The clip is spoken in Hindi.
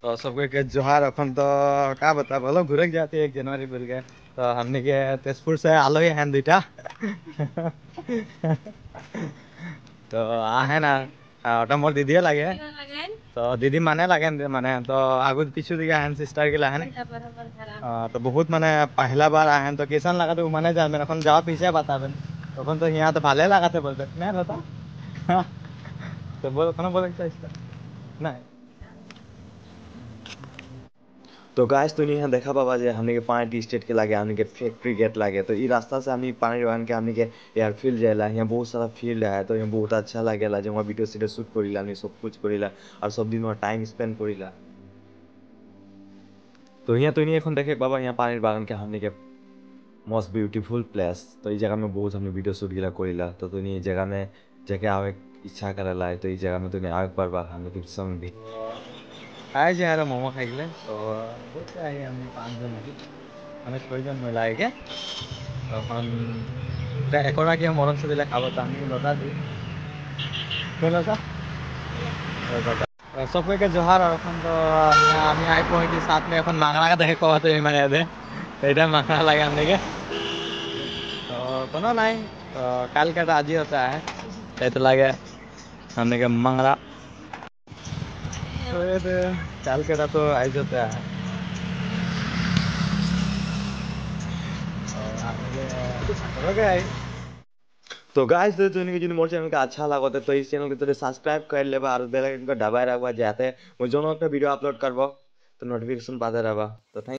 तो सबको के जोहार अपन तो क्या बता बोलो घुरक जाती है 1 जनवरी बोल के तो हमने के तेजपुर से आलो ही हैं दुटा तो है ना ओटा मोर दीदी लगे तो दीदी माने लगे माने तो आगु पिछु दिया हैं सिस्टर के लाहन तो बहुत माने पहला बार आए हैं तो कैसन लगा तो माने जान में अपन जाओ पीछे बताबेन अपन तो यहाँ तो भाले लगाते बोलते नहीं होता तो बोल कौन बोले नहीं तो गाइस तो यहाँ देखा पाबा जे हमने के 5 स्टेट के लागे हमने के फैक्ट्री गेट लागे तो ई रास्ता से हमने पानी वान के हमने के एयरफील्ड जाएला यहाँ बहुत सारा फील्ड है तो यहाँ बहुत अच्छा लागेला जो वीडियो सीडियो शूट करिला हमने सब कुछ करिला और सब दिन वहाँ टाइम स्पेंड करिला तो यहाँ এখন देखे पाबा यहाँ पानी बागान के हमने के मोस्ट ब्यूटीफुल प्लेस तो इस जगह में बहुत हमने वीडियो शूट गिला करिला तो ये जगह में जगह आवे इच्छा करेला तो इस जगह में तो आवे पारबा हमने तो संग भी आए जे यार मोमो खाइले तो बहुत आए हमने 5 जन মানে 6 জন মিলা আগে তখন একরা কি মরণ से দিলে খাবো তো আমি লতা দি লতা सबके जोहार और এখন তো আমি আই পৌঁছি সাথ में এখন মাংরা দেখে কওয়া তো মানে দে এটা মাংরা লাগে हमने तो कोनो नहीं तो कल का तो आज ही होता है तो लगे हमने के मांगरा तो कल का तो आज होता है तो गाइस तो इनके जो मोर चैनल का अच्छा लगा तो इस चैनल के तो सब्सक्राइब कर लेबा और बेल आइकन को दबाए रखबा जाते मैं जो वीडियो अपलोड करबो तो नोटिफिकेशन पाते रहबा तो